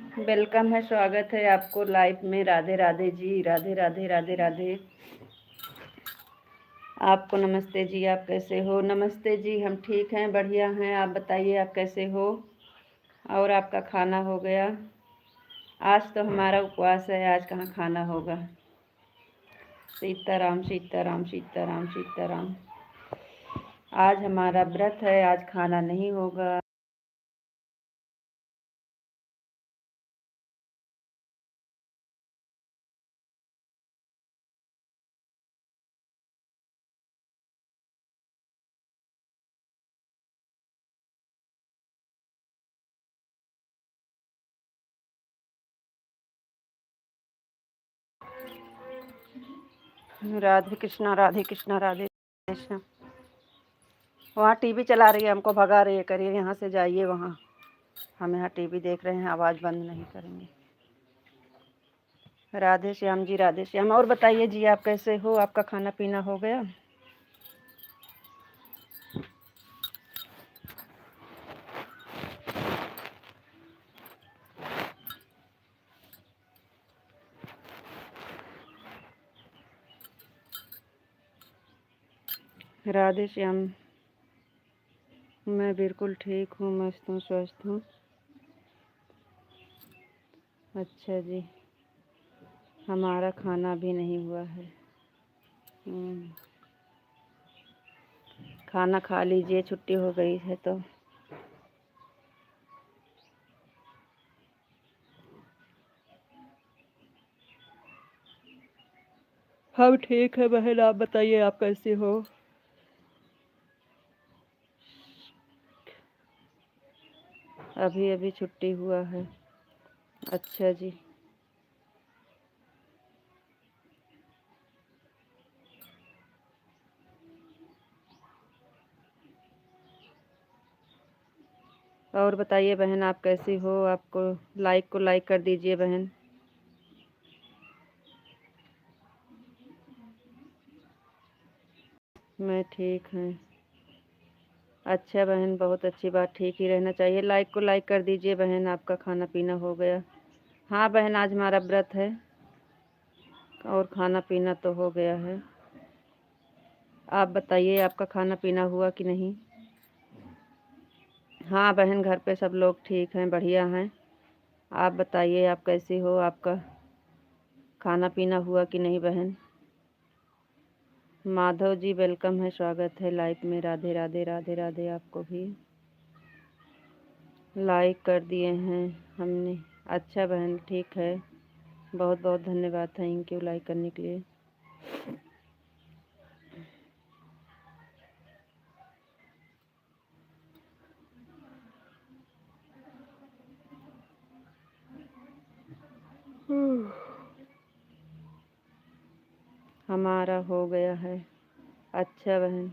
Welcome है, स्वागत है आपको लाइव में। राधे राधे जी, राधे राधे राधे राधे। आपको नमस्ते जी, आप कैसे हो? नमस्ते जी, हम ठीक हैं, बढ़िया हैं। आप बताइए, आप कैसे हो? और आपका खाना हो गया? आज तो हमारा उपवास है, आज कहाँ खाना होगा। सीताराम सीताराम सीताराम सीताराम। आज हमारा व्रत है, आज खाना नहीं होगा। राधे कृष्णा राधे कृष्णा राधे कृष्णा। वहाँ टीवी चला रही है, हमको भगा रही है, करिए यहाँ से जाइए वहाँ। हम यहाँ टीवी देख रहे हैं, आवाज़ बंद नहीं करेंगे। राधे श्याम जी, राधे श्याम। और बताइए जी, आप कैसे हो? आपका खाना पीना हो गया? राधे श्याम। मैं बिल्कुल ठीक हूँ, मस्त हूँ, स्वस्थ हूँ। अच्छा जी, हमारा खाना भी नहीं हुआ है। खाना खा लीजिए, छुट्टी हो गई है तो। हम ठीक है बहन, आप बताइए, आप कैसे हो? अभी अभी छुट्टी हुआ है। अच्छा जी। और बताइए बहन, आप कैसी हो? आपको लाइक कर दीजिए बहन। मैं ठीक हूँ। अच्छा बहन, बहुत अच्छी बात, ठीक ही रहना चाहिए। लाइक कर दीजिए बहन। आपका खाना पीना हो गया? हाँ बहन, आज हमारा व्रत है और खाना पीना तो हो गया है। आप बताइए, आपका खाना पीना हुआ कि नहीं? हाँ बहन, घर पे सब लोग ठीक हैं, बढ़िया हैं। आप बताइए, आप कैसी हो? आपका खाना पीना हुआ कि नहीं बहन? माधव जी, वेलकम है, स्वागत है लाइव में। राधे राधे राधे राधे। आपको भी लाइक कर दिए हैं हमने। अच्छा बहन, ठीक है, बहुत बहुत धन्यवाद, थैंक यू लाइक करने के लिए। हमारा हो गया है। अच्छा बहन,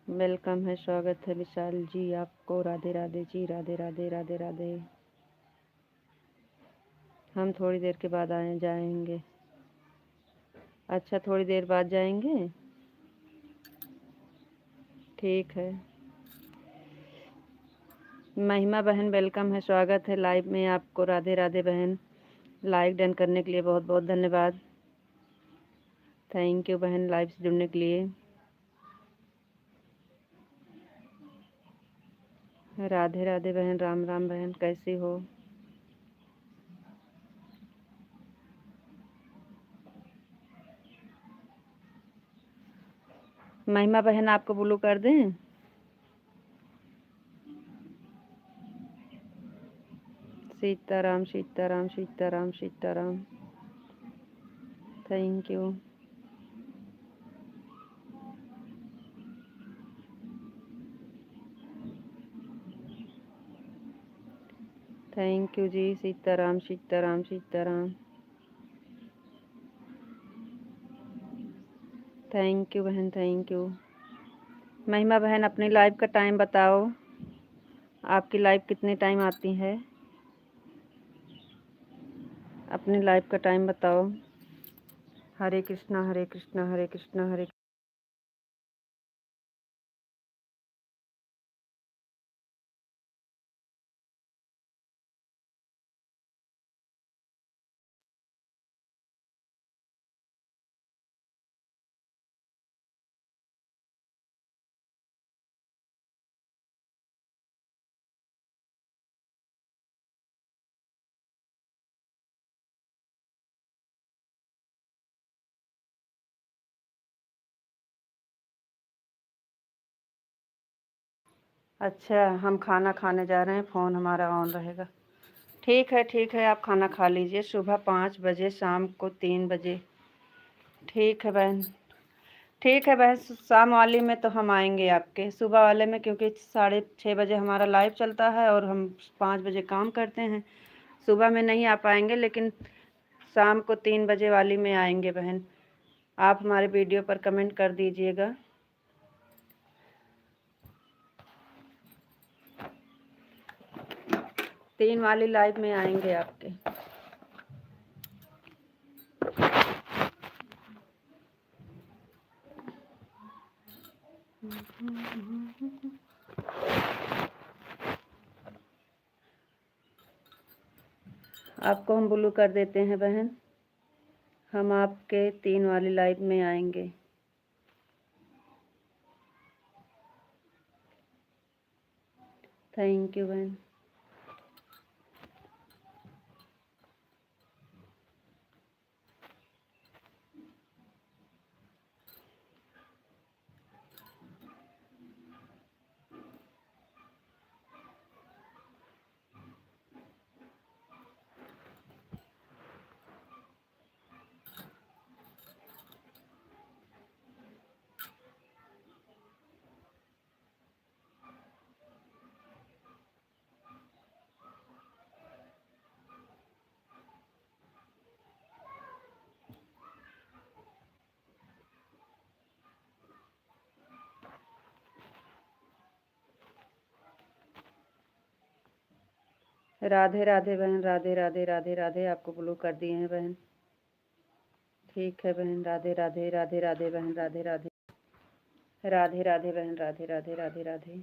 वेलकम है, स्वागत है विशाल जी आपको। राधे राधे जी, राधे राधे राधे राधे। हम थोड़ी देर के बाद जाएंगे। अच्छा, थोड़ी देर बाद जाएंगे, ठीक है। महिमा बहन, वेलकम है, स्वागत है लाइव में आपको। राधे राधे बहन, लाइक डन करने के लिए बहुत बहुत धन्यवाद, थैंक यू बहन लाइव से जुड़ने के लिए। राधे राधे बहन, राम राम बहन, कैसी हो? महिमा बहन, आपको ब्लू कर दें? Sitaram Sitaram Sitaram Sitaram, thank you. Thank you जी, सीताराम सीताराम सीताराम, थैंक यू बहन, थैंक यू। महिमा बहन, अपनी लाइव का टाइम बताओ, आपकी लाइव कितने टाइम आती है? अपनी लाइव का टाइम बताओ। हरे कृष्णा हरे कृष्णा हरे कृष्णा हरे अच्छा, हम खाना खाने जा रहे हैं, फ़ोन हमारा ऑन रहेगा। ठीक है, आप खाना खा लीजिए। सुबह 5 बजे, शाम को 3 बजे। ठीक है बहन। ठीक है बहन, शाम वाली में तो हम आएंगे आपके, सुबह वाले में क्योंकि 6:30 बजे हमारा लाइव चलता है और हम 5 बजे काम करते हैं। सुबह में नहीं आ पाएंगे, लेकिन शाम को 3 बजे वाली में आएंगे बहन। आप हमारे वीडियो पर कमेंट कर दीजिएगा। 3 वाली लाइव में आएंगे आपके। आपको हम ब्लू कर देते हैं बहन। हम आपके 3 वाली लाइव में आएंगे। थैंक यू बहन। राधे राधे बहन, राधे राधे राधे राधे। आपको ब्लू कर दिए हैं बहन। ठीक है बहन, राधे राधे राधे राधे बहन, राधे राधे राधे राधे बहन, राधे राधे राधे राधे।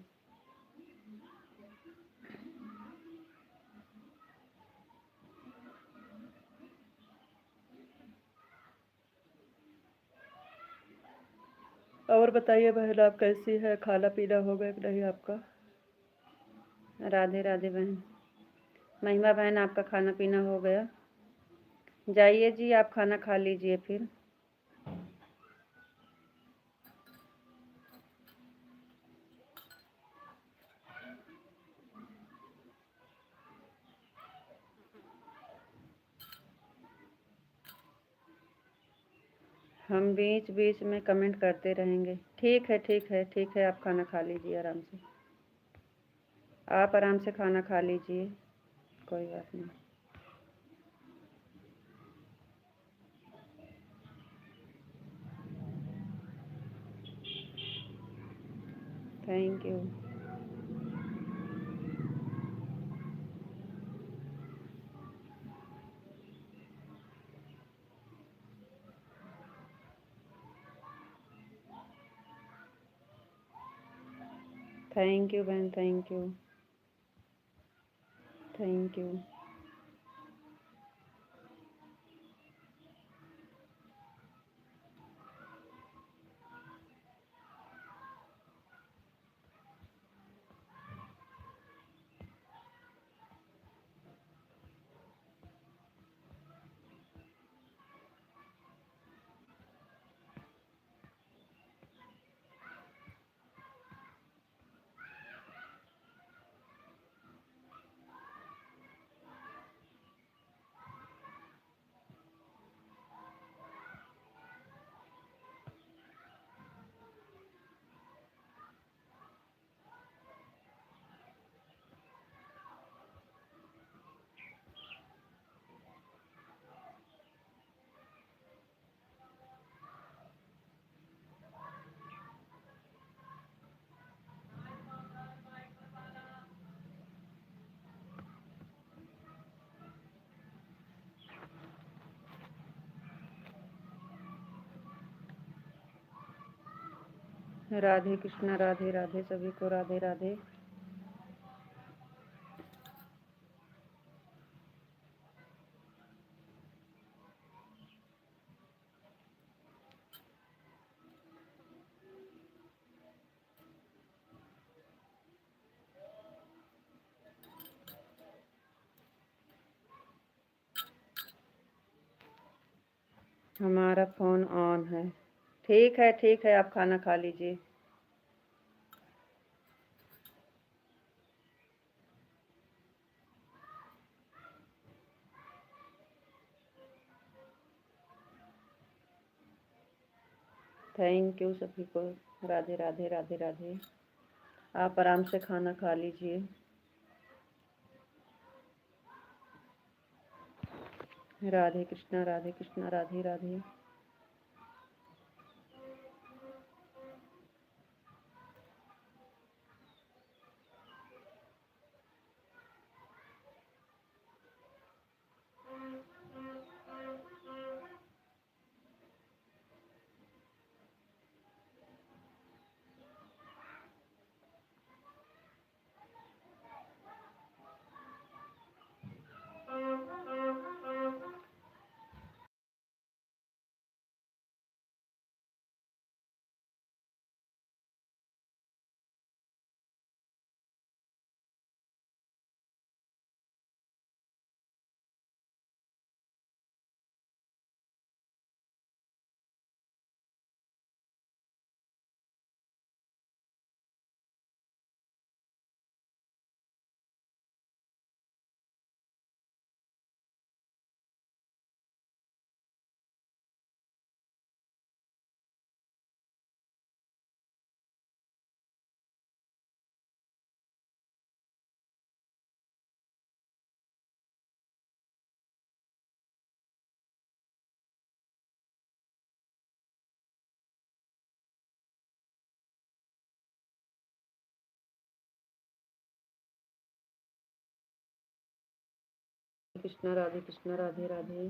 और बताइए बहन, आप कैसी है? खाना पीना हो गया कि नहीं आपका? राधे राधे बहन। महिमा बहन, आपका खाना पीना हो गया? जाइए जी, आप खाना खा लीजिए फिर। हम बीच बीच में कमेंट करते रहेंगे। ठीक है ठीक है ठीक है, आप खाना खा लीजिए आराम से। आप आराम से खाना खा लीजिए, कोई बात नहीं। Thank you. थैंक यू बहन, thank you. Thank you. Radhe Krishna, Radhe Radhe, सभी को राधे राधे। हमारा फ़ोन ऑन है। ठीक है ठीक है, आप खाना खा लीजिए। थैंक यू सभी को। राधे राधे राधे राधे। आप आराम से खाना खा लीजिए। राधे कृष्णा राधे कृष्णा राधे राधे। कृष्णा राधे कृष्णा राधे राधे।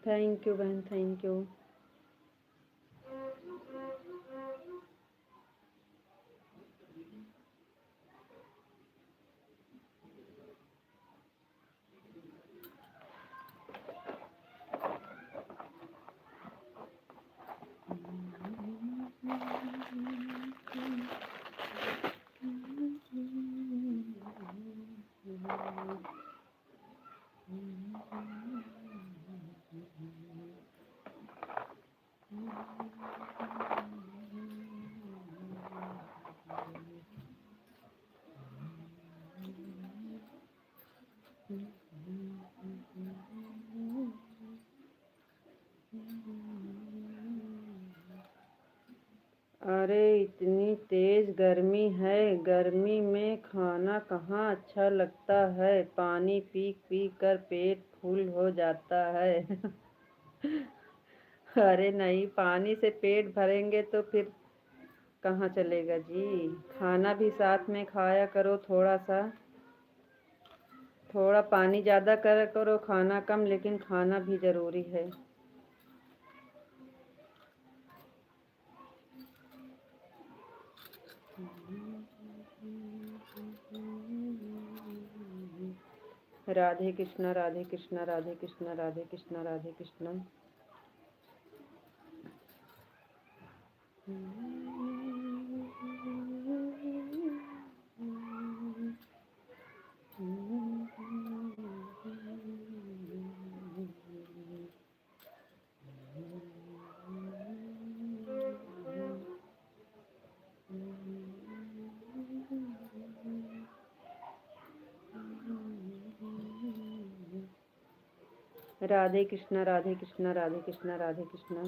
थैंक यू बहन, थैंक यू। अरे इतनी तेज गर्मी है, गर्मी में खाना कहाँ अच्छा लगता है। पानी पी पी कर पेट फूल हो जाता है। अरे नहीं, पानी से पेट भरेंगे तो फिर कहाँ चलेगा जी। खाना भी साथ में खाया करो थोड़ा सा। थोड़ा पानी ज़्यादा कर करो, खाना कम, लेकिन खाना भी ज़रूरी है। राधे कृष्णा राधे कृष्णा राधे कृष्णा राधे कृष्णा राधे कृष्णा। राधे कृष्णा राधे कृष्णा राधे कृष्णा राधे कृष्णा।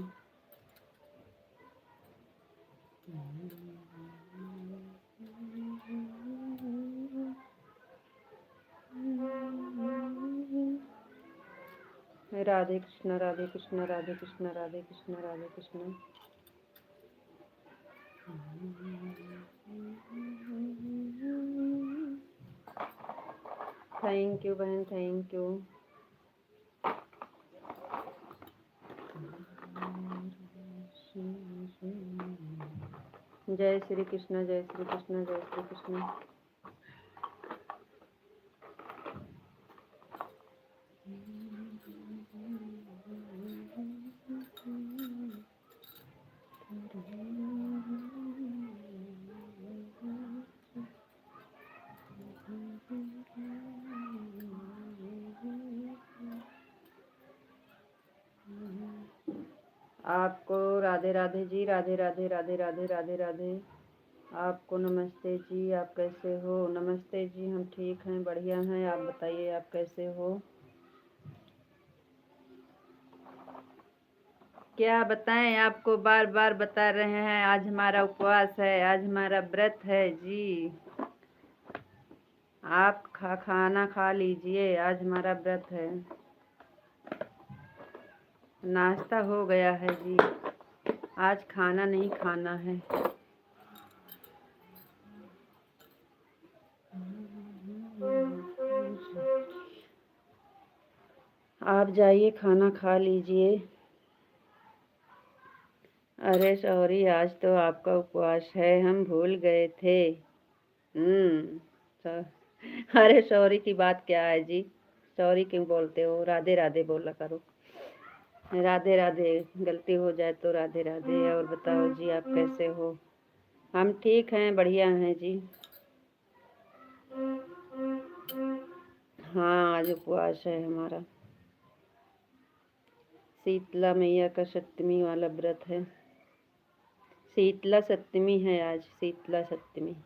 राधे कृष्णा राधे कृष्णा राधे कृष्णा राधे कृष्णा राधे कृष्णा। थैंक यू बहन, थैंक यू। जय श्री कृष्ण, जय श्री कृष्ण, जय श्री कृष्ण। आपको राधे राधे जी, राधे राधे राधे राधे राधे राधे। आपको नमस्ते जी, आप कैसे हो? नमस्ते जी, हम ठीक हैं, बढ़िया हैं। आप बताइए, आप कैसे हो? क्या बताएं आपको, बार बार बता रहे हैं, आज हमारा उपवास है, आज हमारा व्रत है जी। आप खाना खा लीजिए, आज हमारा व्रत है। नाश्ता हो गया है जी, आज खाना नहीं खाना है। आप जाइए खाना खा लीजिए। अरे सॉरी, आज तो आपका उपवास है, हम भूल गए थे। अरे सॉरी की बात क्या है जी, सॉरी क्यों बोलते हो? राधे राधे बोला करो, राधे राधे। गलती हो जाए तो राधे राधे। और बताओ जी, आप कैसे हो? हम ठीक हैं, बढ़िया हैं जी। हाँ, आज उपवास है हमारा, शीतला मैया का सप्तमी वाला व्रत है। शीतला सप्तमी है आज, शीतला सप्तमी।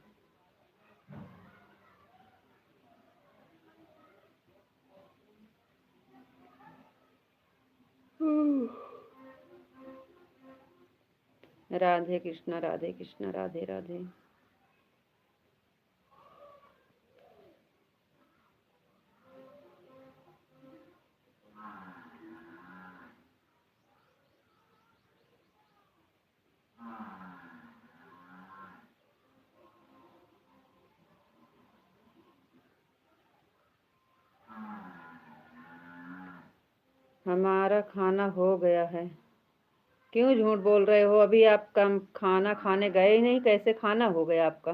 राधे कृष्णा, राधे कृष्णा, राधे राधे। हमारा खाना हो गया है। क्यों झूठ बोल रहे हो? अभी आप खाना खाने गए ही नहीं, कैसे खाना हो गया आपका?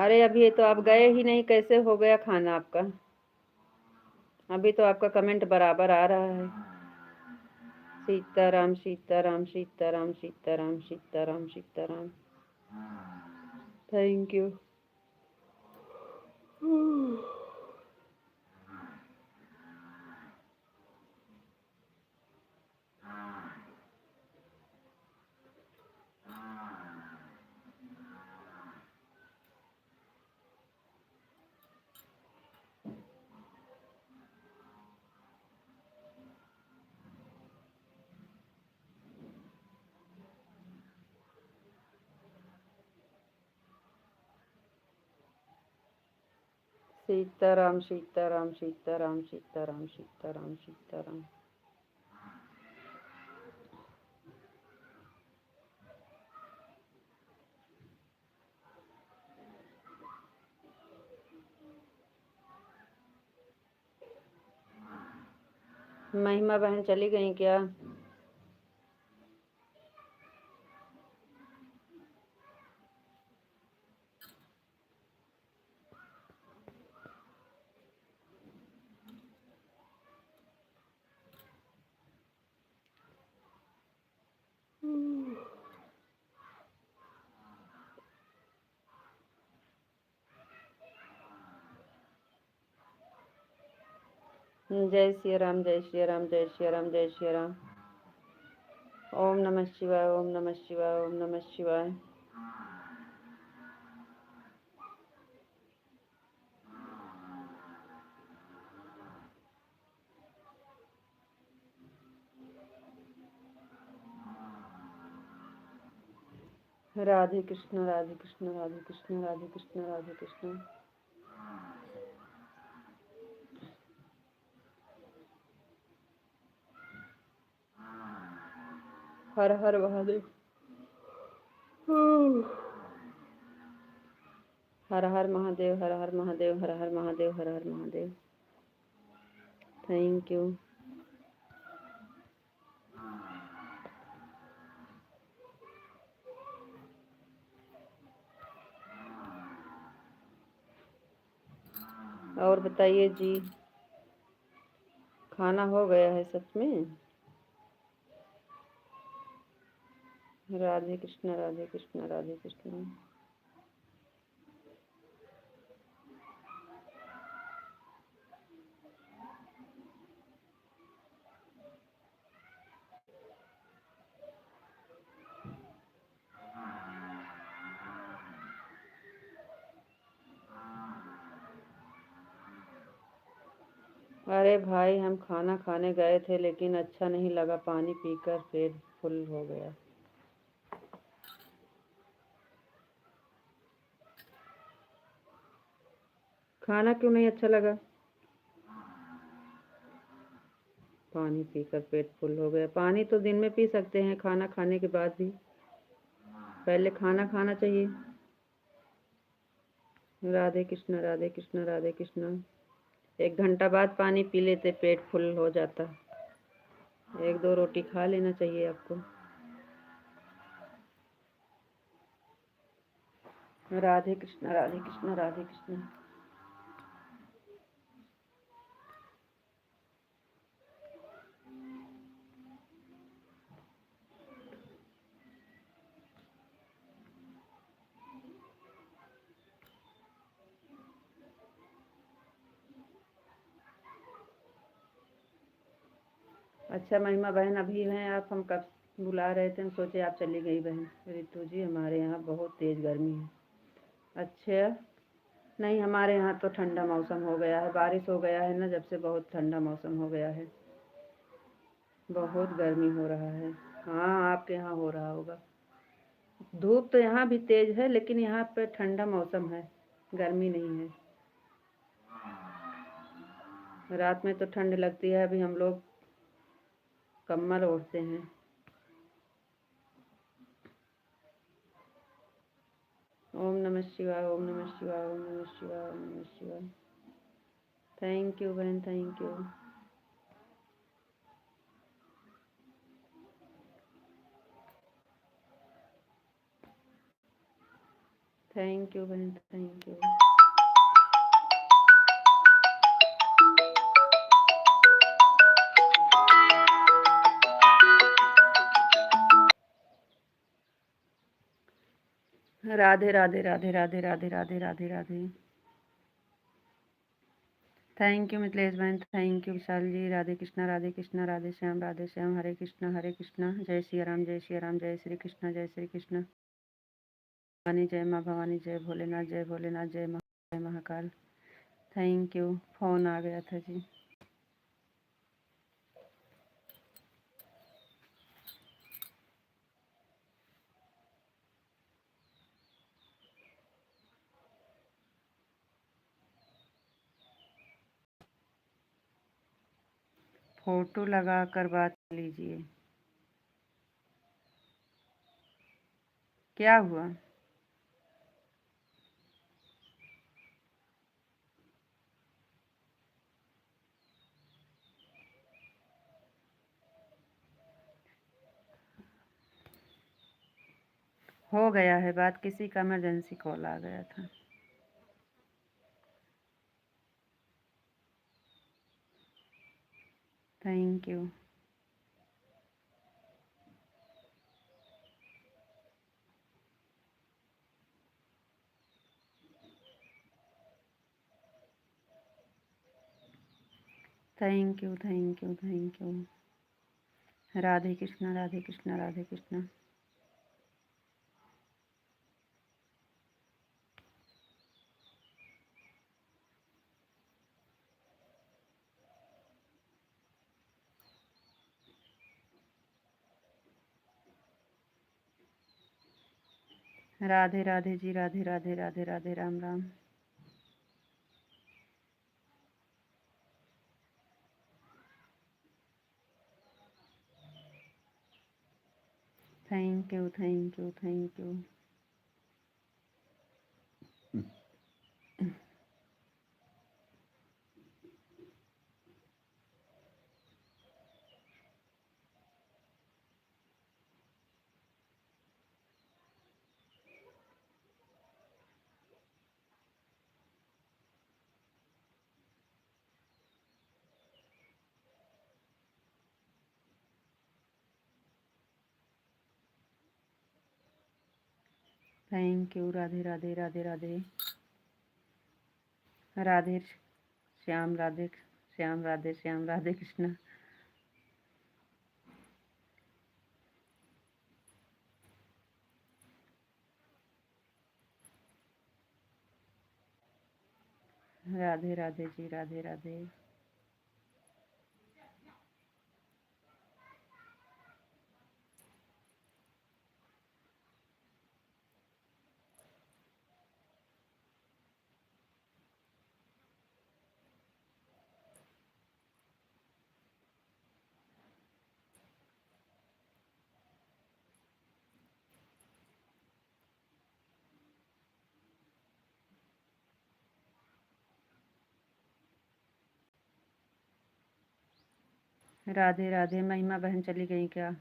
अरे अभी तो आप गए ही नहीं, कैसे हो गया खाना आपका? अभी तो आपका कमेंट बराबर आ रहा है। सीताराम सीताराम सीताराम सीताराम सीताराम सीताराम। Thank you. सीताराम सीताराम सीताराम सीताराम सीताराम सीताराम। महिमा बहन चली गई क्या? जय श्री राम, जय श्री राम, जय श्री राम, जय श्री राम। ओम नमः शिवाय, ओम नमः शिवाय, ओम नमः शिवाय। राधे कृष्ण, राधे कृष्ण, राधे कृष्ण, राधे कृष्ण, राधे कृष्ण। हर हर महादेव। हर हर महादेव, हर हर महादेव, हर हर महादेव, हर हर महादेव। Thank you. और बताइए जी, खाना हो गया है सच में? राधे कृष्ण, राधे कृष्ण, राधे कृष्ण। अरे भाई हम खाना खाने गए थे लेकिन अच्छा नहीं लगा, पानी पीकर पेट फुल हो गया। खाना क्यों नहीं अच्छा लगा? पानी पीकर पेट फुल हो गया। पानी तो दिन में पी सकते हैं खाना खाने के बाद भी, पहले खाना खाना चाहिए। राधे कृष्ण राधे कृष्ण राधे कृष्ण। 1 घंटा बाद पानी पी लेते पेट फुल हो जाता। 1-2 रोटी खा लेना चाहिए आपको। राधे कृष्ण राधे कृष्ण राधे कृष्ण। अच्छा महिमा बहन अभी हैं आप? हम कब बुला रहे थे, हम सोचे आप चली गई बहन। रितु जी हमारे यहाँ बहुत तेज़ गर्मी है। अच्छा, नहीं हमारे यहाँ तो ठंडा मौसम हो गया है, बारिश हो गया है ना जब से, बहुत ठंडा मौसम हो गया है। बहुत गर्मी हो रहा है। हाँ आपके यहाँ हो रहा होगा। धूप तो यहाँ भी तेज़ है लेकिन यहाँ पे ठंडा मौसम है, गर्मी नहीं है। रात में तो ठंड लगती है, अभी हम लोग कम्बल ओढ़ते हैं। ओम नमः शिवाय ओम नमः शिवाय ओम नमः शिवाय ओम नमः शिवाय। थैंक यू बहन, थैंक यू। थैंक यू बहन, thank you. Radhe Radhe Radhe Radhe Radhe Radhe Radhe Radhe. Thank you Mithilesh बहन, थैंक यू विशाल जी। राधे कृष्णा राधे श्याम हरे कृष्णा। जय सिया राम जय सिया राम, जय श्री कृष्ण जय श्री कृष्ण। भवानी जय माँ भवानी, जय भोलेनाथ जय भोलेनाथ, जय महाकाल। Thank you. फ़ोन आ गया था जी। फ़ोटो लगा कर बात लीजिए। क्या हुआ? हो गया है बात, किसी का इमरजेंसी कॉल आ गया था। Thank you. Thank you thank you thank you. Radhe Krishna Radhe Krishna Radhe Krishna. Radhe Radhe ji, Radhe Radhe Radhe Radhe, Ram Ram. Thank you thank you thank you. Thank you. Radhe Radhe Radhe Radhe. Radhe Shyam Radhe Shyam Radhe Shyam Radhe Krishna. Radhe Radhe ji, Radhe Radhe. Radhe Radhe. Mahima बहन चली गई क्या?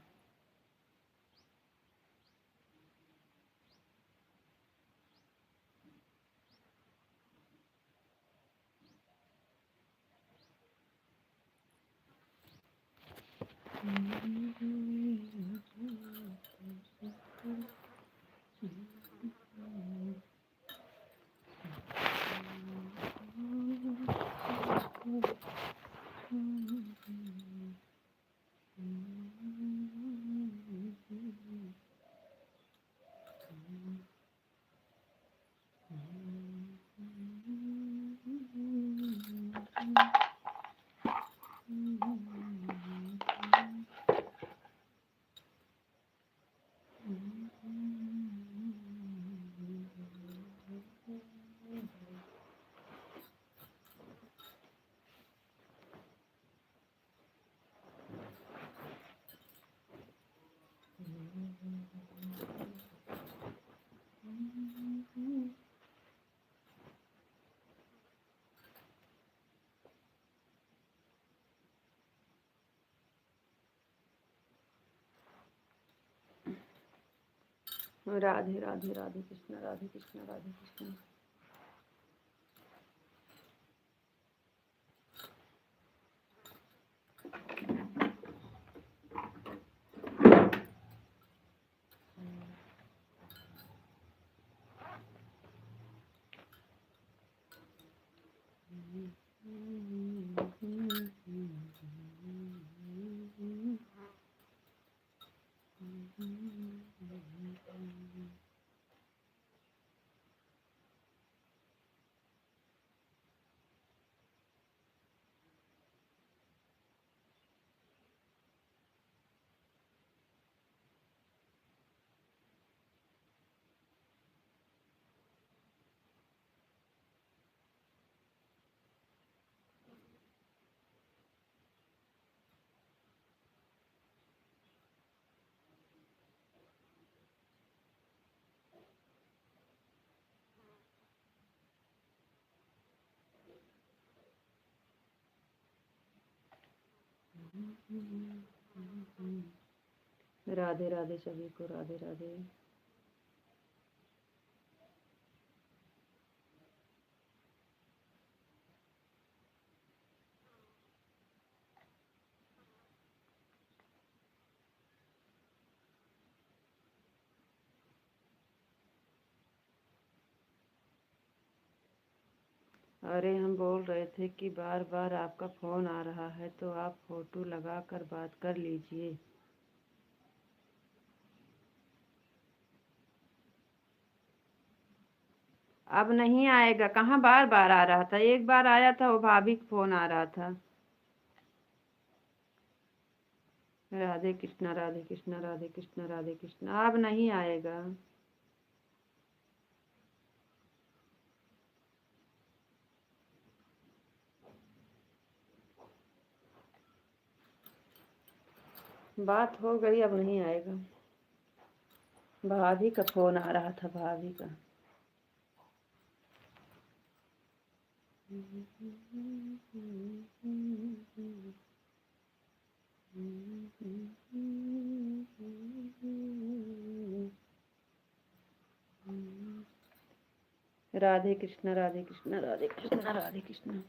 राधे राधे। राधे कृष्ण राधे कृष्ण राधे कृष्ण। राधे राधे सभी को। राधे राधे। अरे हम बोल रहे थे कि बार बार आपका फ़ोन आ रहा है तो आप फ़ोटो लगा कर बात कर लीजिए। अब नहीं आएगा। कहाँ बार बार आ रहा था? एक बार आया था, वो भाभी का फ़ोन आ रहा था। राधे कृष्णा राधे कृष्णा राधे कृष्णा राधे कृष्णा। अब नहीं आएगा। बात हो गई, अब नहीं आएगा। भाभी का फ़ोन आ रहा था, भाभी का। राधे कृष्णा राधे कृष्णा राधे कृष्णा राधे कृष्णा।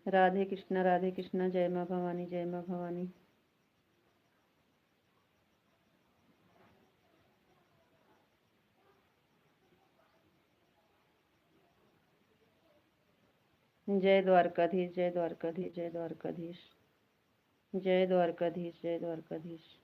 राधे कृष्णा राधे कृष्णा। जय माँ भवानी जय माँ भवानी। जय द्वारकाधीश जय द्वारकाधीश जय द्वारकाधीश। जय द्वारकाधीश जय द्वारकाधीश।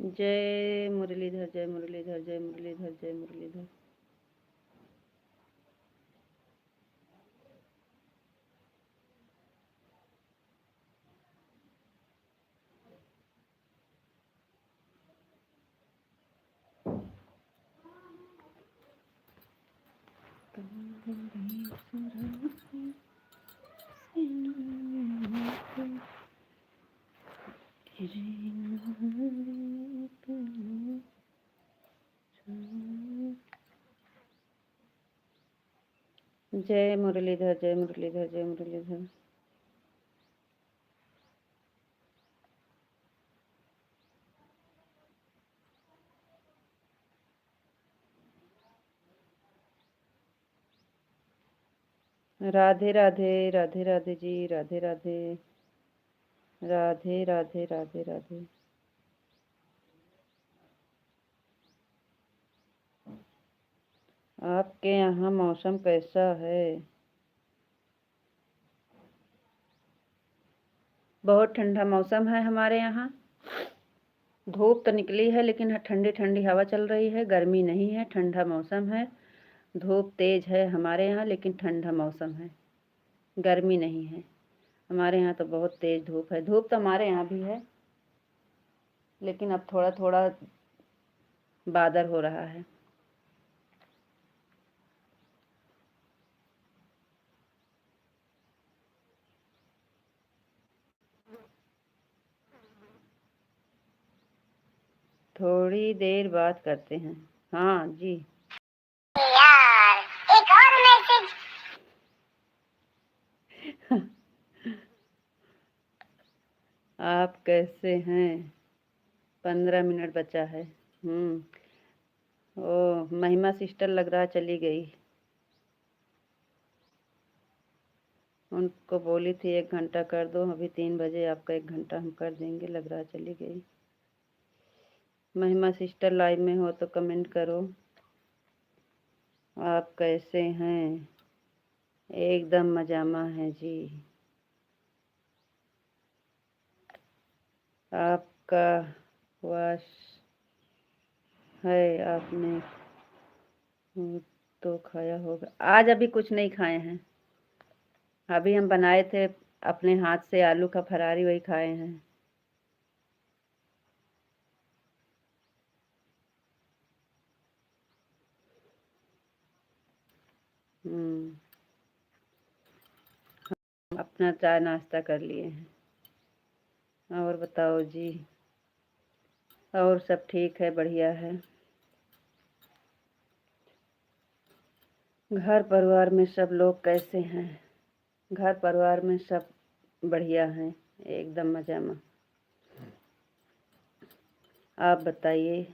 जय मुरलीधर, जय मुरलीधर, जय मुरलीधर, जय मुरलीधर। जय मुरलीधर, जय मुरलीधर, जय मुरलीधर। राधे राधे, राधे राधे जी, राधे राधे, राधे राधे, राधे राधे। आपके यहाँ मौसम कैसा है? बहुत ठंडा मौसम है हमारे यहाँ। धूप तो निकली है लेकिन ठंडी ठंडी हवा चल रही है, गर्मी नहीं है, ठंडा मौसम है। धूप तेज है हमारे यहाँ लेकिन ठंडा मौसम है, गर्मी नहीं है। हमारे यहाँ तो बहुत तेज धूप है। धूप तो हमारे यहाँ भी है लेकिन अब थोड़ा थोड़ा बादल हो रहा है। थोड़ी देर बात करते हैं। हाँ जी। यार एक और मैसेज। आप कैसे हैं? 15 मिनट बचा है। ओ महिमा सिस्टर लग रहा चली गई। उनको बोली थी 1 घंटा कर दो, अभी 3 बजे, आपका 1 घंटा हम कर देंगे, लग रहा चली गई। महिमा सिस्टर लाइव में हो तो कमेंट करो। आप कैसे हैं? एकदम मजामा है जी। आपका वाश है, आपने तो खाया होगा। आज अभी कुछ नहीं खाए हैं। अभी हम बनाए थे अपने हाथ से आलू का फरारी, वही खाए हैं। अपना चाय नाश्ता कर लिए हैं। और बताओ जी? और सब ठीक है, बढ़िया है। घर परिवार में सब लोग कैसे हैं? घर परिवार में सब बढ़िया हैं, एकदम मजा में। आप बताइए,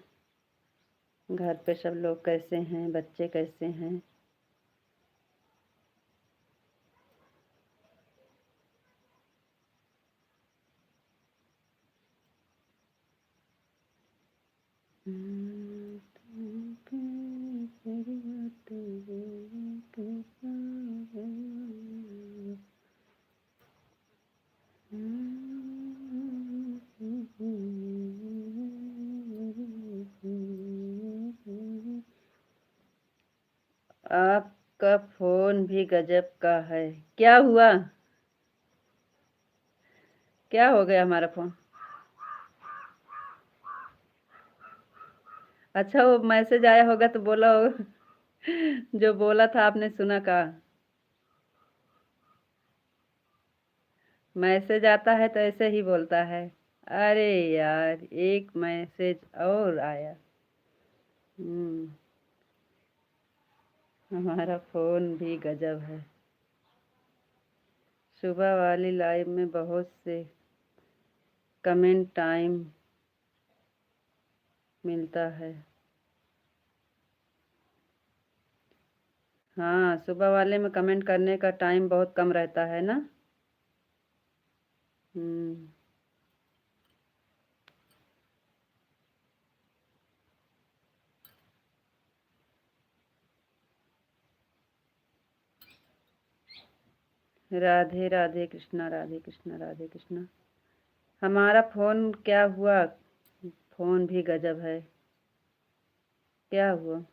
घर पे सब लोग कैसे हैं? बच्चे कैसे हैं? आपका फोन भी गजब का है। क्या हुआ? क्या हो गया हमारा फोन? अच्छा, वो मैसेज आया होगा तो बोला होगा। जो बोला था आपने सुना का? मैसेज आता है तो ऐसे ही बोलता है। अरे यार, एक मैसेज और आया। हमारा फोन भी गजब है। सुबह वाली लाइव में बहुत से कमेंट टाइम मिलता है। हाँ, सुबह वाले में कमेंट करने का टाइम बहुत कम रहता है ना। राधे राधे कृष्णा, राधे कृष्णा, राधे कृष्णा। हमारा फ़ोन क्या हुआ? फ़ोन भी गजब है। क्या हुआ?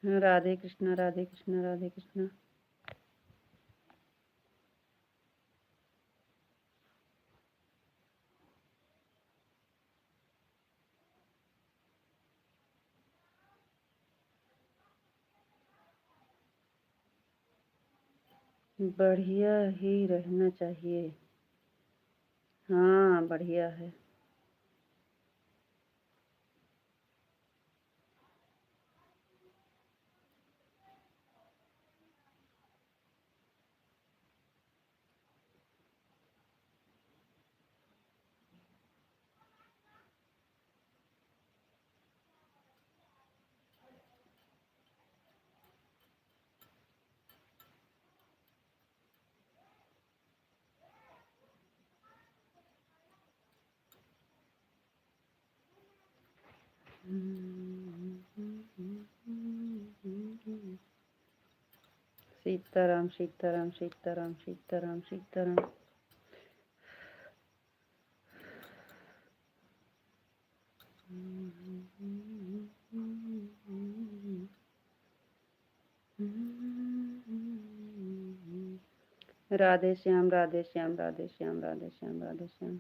राधे कृष्णा, राधे कृष्णा, राधे कृष्णा। बढ़िया ही रहना चाहिए। हाँ, बढ़िया है। सीताराम, सीताराम, सीताराम, सीताराम, सीताराम। राधे श्याम, राधे श्याम, राधे श्याम, राधे श्याम, राधे श्याम।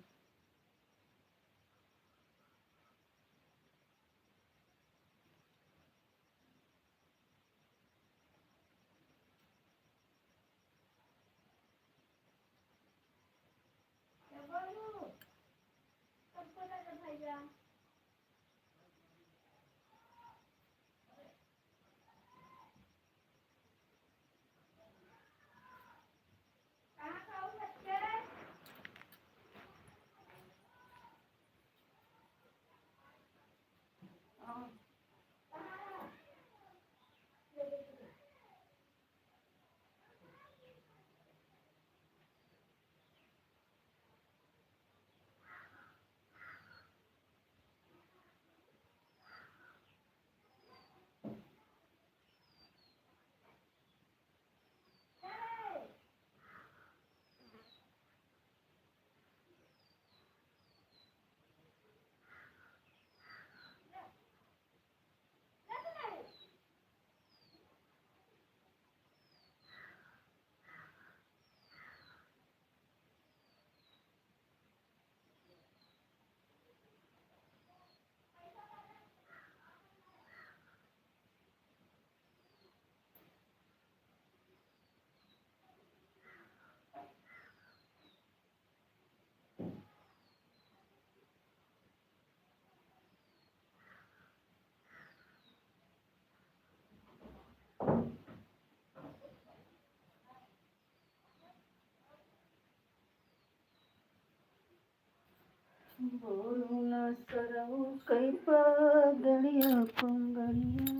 कई पगड़िया पंगड़िया।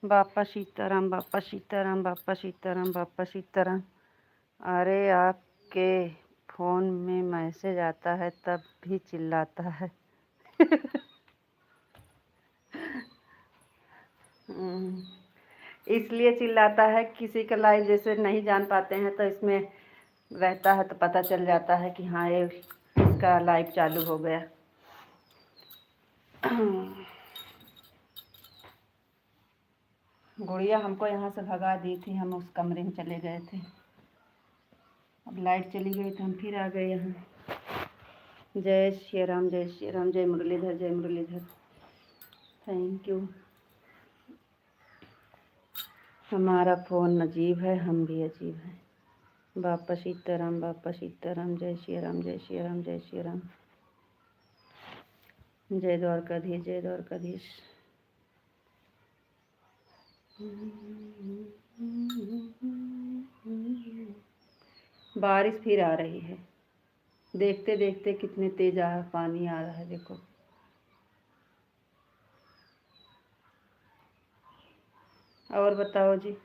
बापा सीताराम, बापा सीताराम, बापा सीताराम, बापा सीताराम। अरे आपके फ़ोन में मैसेज आता है तब भी चिल्लाता है। इसलिए चिल्लाता है, किसी का लाइव जैसे नहीं जान पाते हैं तो इसमें रहता है तो पता चल जाता है कि हाँ ये इसका लाइव चालू हो गया। गुड़िया हमको यहाँ से भगा दी थी, हम उस कमरे में चले गए थे। अब लाइट चली गई तो हम फिर आ गए यहाँ। जय श्री राम, जय श्री राम, जय मुरलीधर, जय मुरलीधर। Thank you. हमारा फ़ोन अजीब है, हम भी अजीब हैं। बापा सीताराम, बापा सीताराम, जय श्री राम, जय श्री राम, जय श्री राम। जय द्वारकाधीश, जय द्वारकाधीश। बारिश फिर आ रही है। देखते देखते कितने तेज पानी आ रहा है, देखो। और बताओ जी।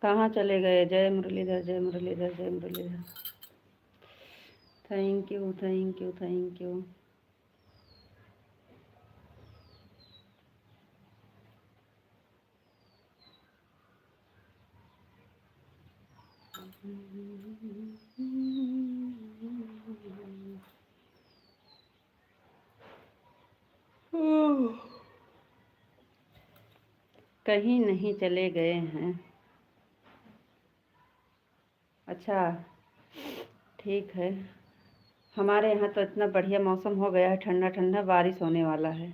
कहाँ चले गए? जय मुरलीधर, जय मुरलीधर, जय Muralidhar. Thank you, thank you, thank you. कहीं नहीं चले गए हैं। अच्छा, ठीक है। हमारे यहाँ तो इतना बढ़िया मौसम हो गया है, ठंडा ठंडा, बारिश होने वाला है।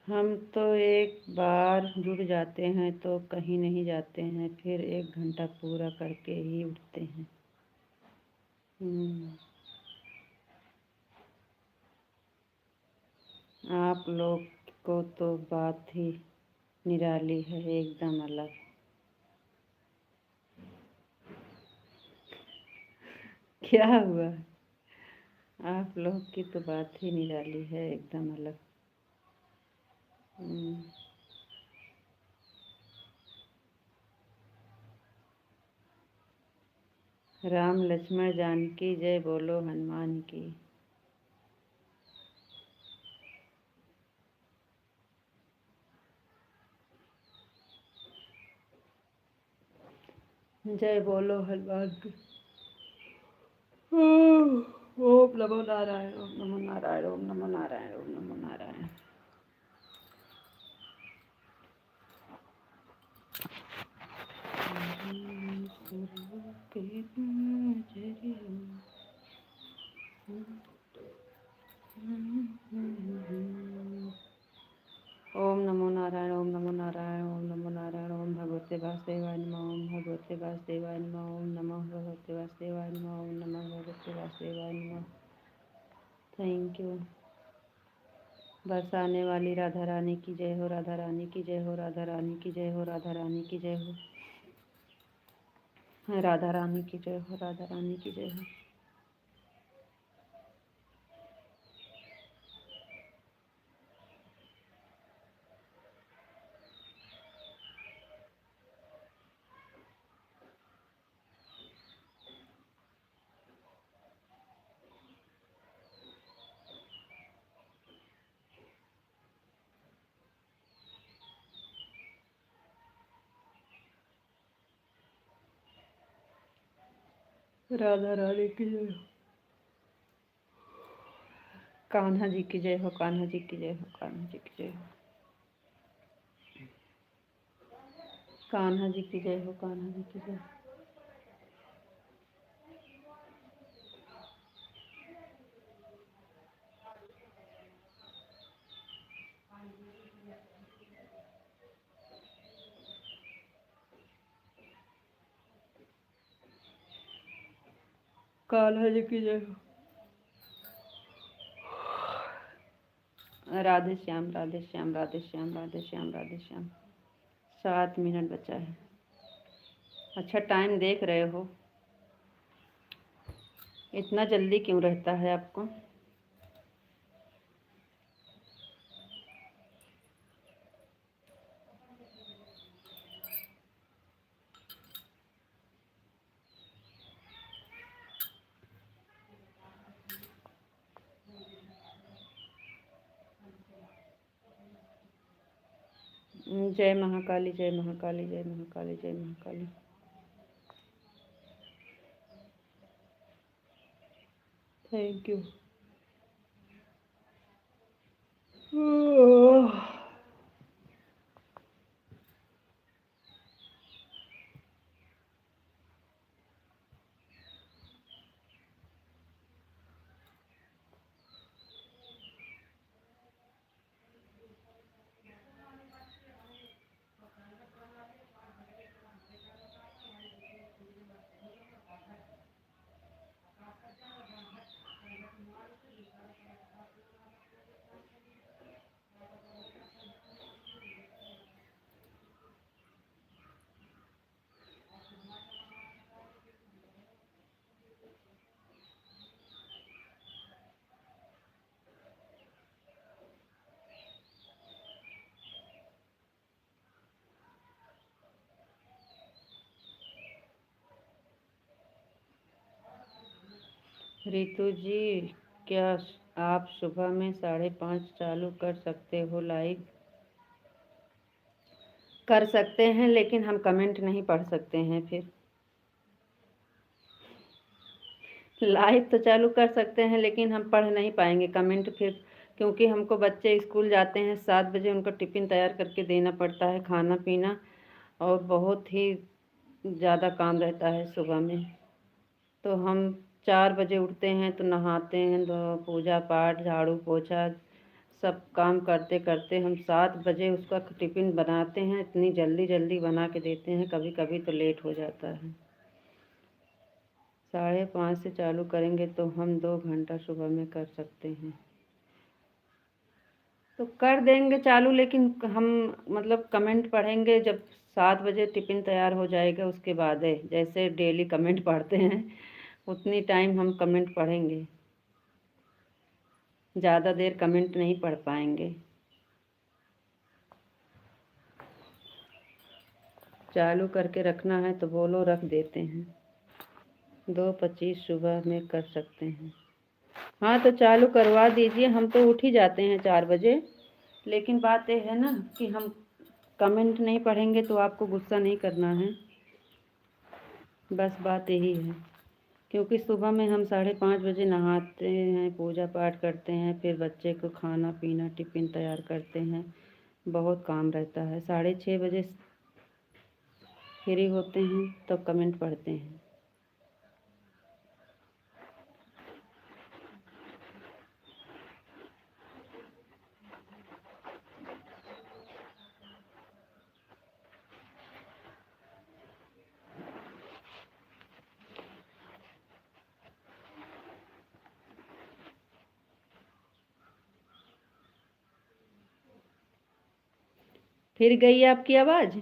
हम तो एक बार जुड़ जाते हैं तो कहीं नहीं जाते हैं, फिर 1 घंटा पूरा करके ही उठते हैं। आप लोग को तो बात ही निराली है, एकदम अलग। क्या हुआ? आप लोग की तो बात ही निराली है, एकदम अलग। राम लक्ष्मण जानकी जय बोलो हनुमान की। जय बोलो हनुमान की। ओम नमो नारायण, ओम नमो नारायण, ओम नमो नारायण, ओम नमो नारायण। ओम नमो नारायण, ओम नमो नारायण, ओम नमो नारायण, ओम भगवते वासुदेवाय नमः, ओम भगवते वासुदेवाय नमः, ओम नमः भगवते वासुदेवाय नमः, ओम नमः भगवते वासुदेवाय नमः। Thank you. बरसाने वाली राधा रानी की जय हो, राधा रानी की जय हो, राधा रानी की जय हो, राधा रानी की जय हो, राधा रानी की जय हो, राधा रानी की जय हो। राधा रानी की जय हो। कान्हा जी की जय हो, कान्हा जी की जय हो, कान्हा जी की जय हो, कान्हा जी की जय हो, कान्हा जी की जय हो। कान्हा जी की जय हो। राधे श्याम, राधे श्याम, राधे श्याम, राधे श्याम, राधे श्याम। 7 मिनट बचा है। अच्छा, टाइम देख रहे हो? इतना जल्दी क्यों रहता है आपको? जय महाकाली, जय महाकाली, जय महाकाली, जय महाकाली। Thank you. रितु जी, क्या आप सुबह में 5:30 चालू कर सकते हो लाइव? कर सकते हैं, लेकिन हम कमेंट नहीं पढ़ सकते हैं। फिर लाइव तो चालू कर सकते हैं, लेकिन हम पढ़ नहीं पाएंगे कमेंट फिर, क्योंकि हमको बच्चे स्कूल जाते हैं 7 बजे, उनको टिफ़िन तैयार करके देना पड़ता है, खाना पीना, और बहुत ही ज़्यादा काम रहता है सुबह में। तो हम 4 बजे उठते हैं, तो नहाते हैं, तो पूजा पाठ, झाड़ू पोछा सब काम करते करते हम 7 बजे उसका टिफ़िन बनाते हैं। इतनी जल्दी जल्दी बना के देते हैं, कभी कभी तो लेट हो जाता है। 5:30 से चालू करेंगे तो हम 2 घंटा सुबह में कर सकते हैं। तो कर देंगे चालू, लेकिन हम मतलब कमेंट पढ़ेंगे जब 7 बजे टिफ़िन तैयार हो जाएगा, उसके बाद है। जैसे डेली कमेंट पढ़ते हैं उतनी टाइम हम कमेंट पढ़ेंगे, ज़्यादा देर कमेंट नहीं पढ़ पाएंगे। चालू करके रखना है तो बोलो, रख देते हैं। 2:25 सुबह में कर सकते हैं। हाँ, तो चालू करवा दीजिए। हम तो उठ ही जाते हैं 4 बजे, लेकिन बात ये है ना कि हम कमेंट नहीं पढ़ेंगे, तो आपको गुस्सा नहीं करना है, बस बात यही है। क्योंकि सुबह में हम 5:30 बजे नहाते हैं, पूजा पाठ करते हैं, फिर बच्चे को खाना पीना टिफ़िन तैयार करते हैं, बहुत काम रहता है। 6:30 बजे फ्री होते हैं तो कमेंट पढ़ते हैं। फिर गई आपकी आवाज़?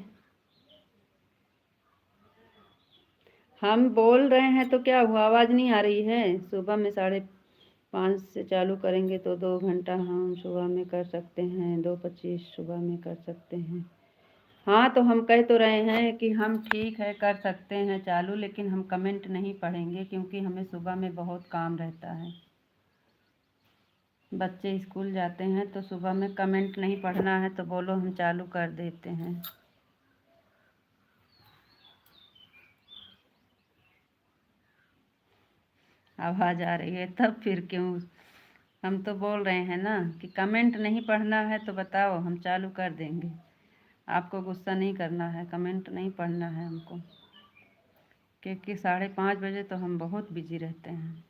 हम बोल रहे हैं तो क्या हुआ, आवाज़ नहीं आ रही है? सुबह में 5:30 से चालू करेंगे तो 2 घंटा हम सुबह में कर सकते हैं, 2:25 सुबह में कर सकते हैं। हाँ, तो हम कह तो रहे हैं कि हम ठीक है कर सकते हैं चालू, लेकिन हम कमेंट नहीं पढ़ेंगे, क्योंकि हमें सुबह में बहुत काम रहता है। बच्चे स्कूल जाते हैं तो सुबह में कमेंट नहीं पढ़ना है, तो बोलो, हम चालू कर देते हैं। आवाज़ आ रही है तब फिर क्यों? हम तो बोल रहे हैं ना कि कमेंट नहीं पढ़ना है, तो बताओ, हम चालू कर देंगे। आपको गुस्सा नहीं करना है, कमेंट नहीं पढ़ना है हमको, क्योंकि 5:30 बजे तो हम बहुत बिजी रहते हैं।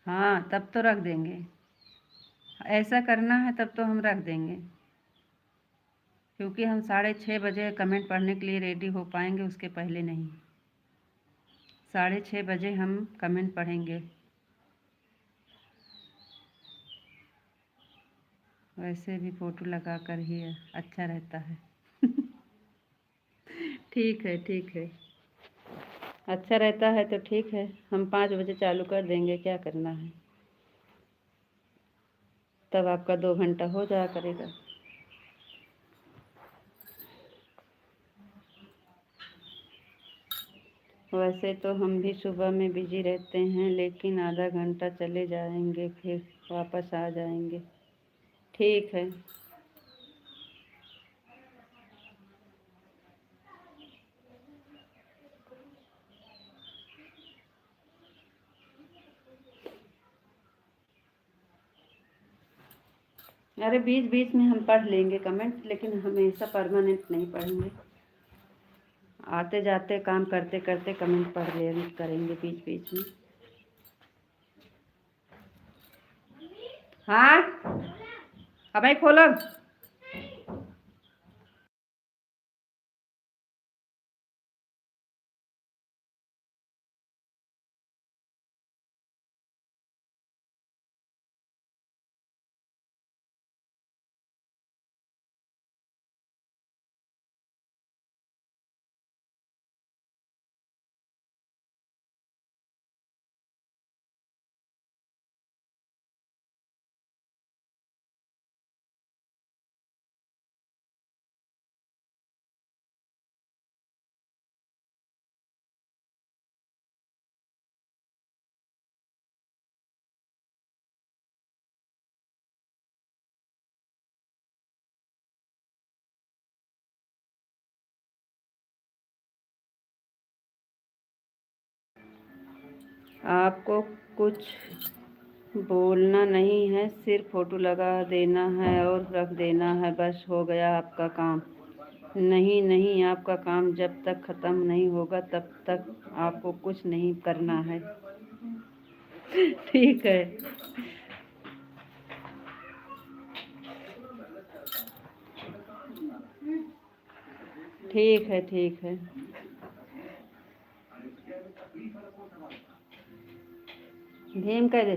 हाँ, तब तो रख देंगे। ऐसा करना है तब तो हम रख देंगे, क्योंकि हम 6:30 बजे कमेंट पढ़ने के लिए रेडी हो पाएंगे, उसके पहले नहीं। 6:30 बजे हम कमेंट पढ़ेंगे। वैसे भी फ़ोटो लगा कर ही अच्छा रहता है। ठीक है, ठीक है। अच्छा रहता है तो ठीक है, हम 5 बजे चालू कर देंगे, क्या करना है। तब आपका 2 घंटा हो जाया करेगा। वैसे तो हम भी सुबह में बिजी रहते हैं, लेकिन आधा घंटा चले जाएंगे, फिर वापस आ जाएंगे। ठीक है। अरे बीच बीच में हम पढ़ लेंगे कमेंट, लेकिन हमेशा परमानेंट नहीं पढ़ेंगे। आते जाते काम करते करते कमेंट पढ़ ले करेंगे बीच बीच में। हाँ, अब भाई खोलो। आपको कुछ बोलना नहीं है, सिर्फ फ़ोटो लगा देना है और रख देना है, बस हो गया आपका काम। नहीं नहीं, आपका काम जब तक ख़त्म नहीं होगा तब तक आपको कुछ नहीं करना है। ठीक है। ठीक है, ठीक है। धीम कर दे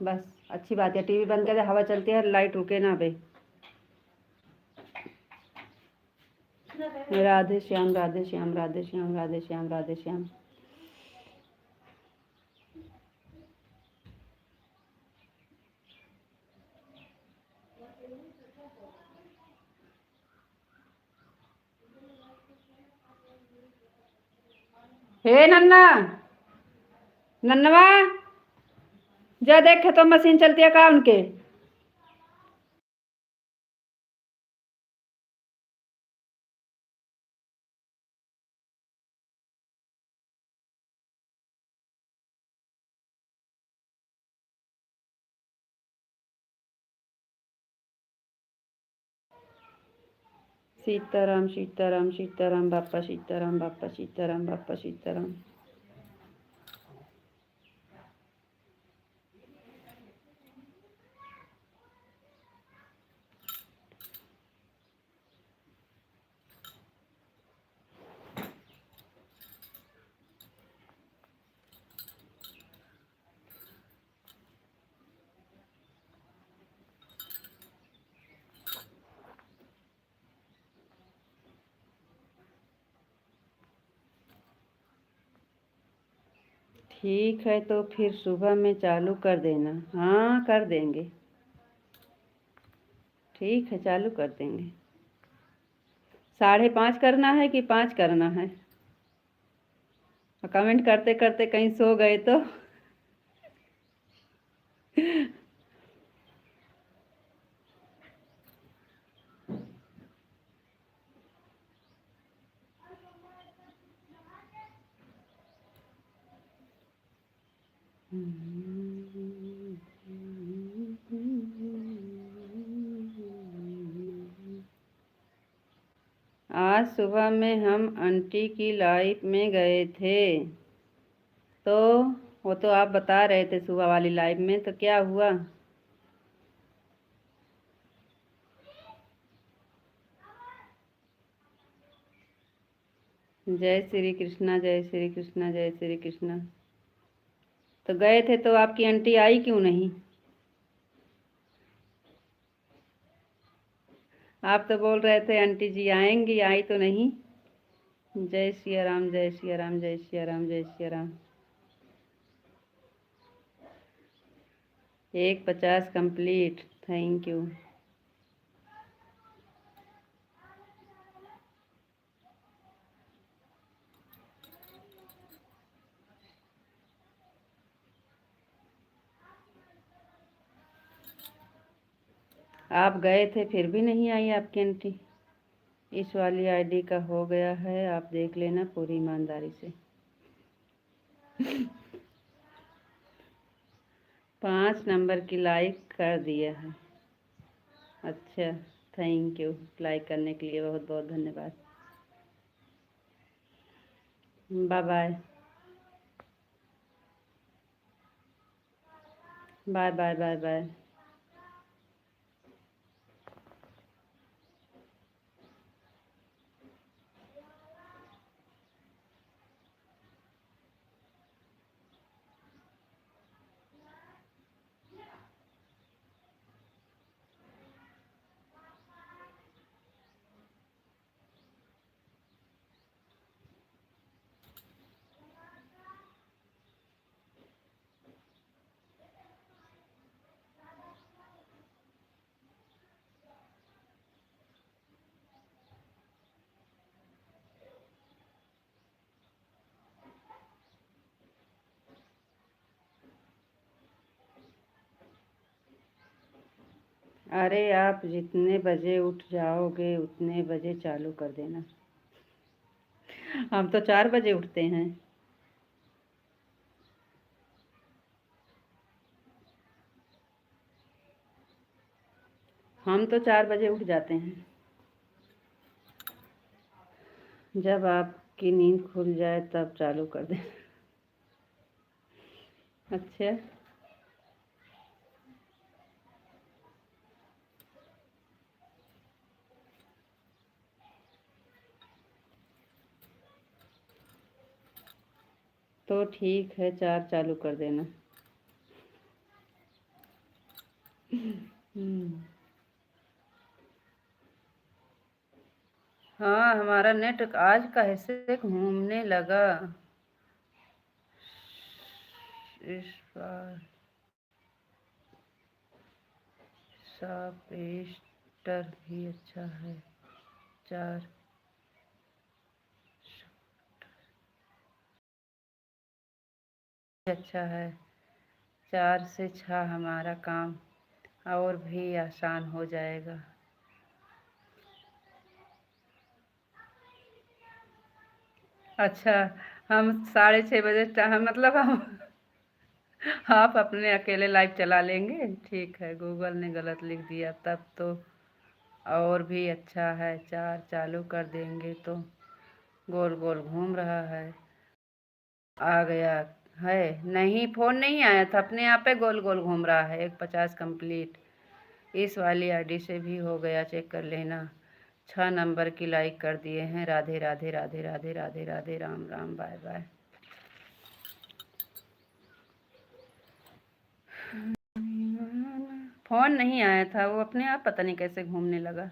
बस। अच्छी बात है, टीवी बंद कर दे, हवा चलती है, लाइट रुके ना बे। राधे श्याम, राधे श्याम, राधे श्याम, राधे श्याम, राधे श्याम। हे नन्ना, नन्नवा, जा देख तो मशीन चलती है का उनके। सीताराम, सीताराम, सीताराम बापा, सीताराम बापा, सीताराम बापा, सीताराम। ठीक है, तो फिर सुबह में चालू कर देना। हाँ, कर देंगे। ठीक है, चालू कर देंगे। 5:30 करना है कि 5 करना है? कमेंट करते करते कहीं सो गए तो। आज सुबह में हम आंटी की लाइफ में गए थे, तो वो तो आप बता रहे थे सुबह वाली लाइफ में, तो क्या हुआ? जय श्री कृष्णा, जय श्री कृष्णा, जय श्री कृष्णा। तो गए थे तो आपकी आंटी आई क्यों नहीं? आप तो बोल रहे थे आंटी जी आएंगी, आई तो नहीं। जय सिया राम, जय सिया राम, जय सिया राम, जय Siya Ram. 1:50 complete. Thank you. आप गए थे फिर भी नहीं आई आपकी आंटी। इस वाली आईडी का हो गया है, आप देख लेना पूरी ईमानदारी से। 5 नंबर की लाइक कर दिया है। अच्छा, थैंक यू। लाइक करने के लिए बहुत बहुत धन्यवाद। Bye bye. Bye bye bye bye. अरे आप जितने बजे उठ जाओगे उतने बजे चालू कर देना। हम तो 4 बजे उठते हैं। हम तो 4 बजे उठ जाते हैं। जब आपकी नींद खुल जाए तब चालू कर दें। अच्छा, तो ठीक है, 4 चालू कर देना। हाँ, हमारा नेट आज कैसे घूमने लगा। इस बार सॉफ्टवेयर भी अच्छा है। 4 अच्छा है। 4 से 6 हमारा काम और भी आसान हो जाएगा। अच्छा, हम 6:30 बजे मतलब हम आप अपने अकेले लाइव चला लेंगे। ठीक है, गूगल ने गलत लिख दिया तब तो। और भी अच्छा है, 4 चालू कर देंगे तो गोल गोल घूम रहा है। आ गया है। नहीं, फोन नहीं आया था, अपने आप पे गोल गोल घूम रहा है। 150 कंप्लीट। इस वाली आईडी से भी हो गया, चेक कर लेना। 6 नंबर की लाइक कर दिए हैं। Radhe Radhe Radhe Radhe Radhe Radhe, Ram Ram, bye bye. Phone नहीं आया था, वो अपने आप पता नहीं कैसे घूमने लगा।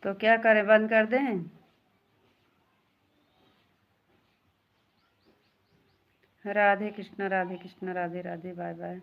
तो क्या करें, बंद कर दें? Radhe Krishna Radhe Krishna, Radhe Radhe, bye bye.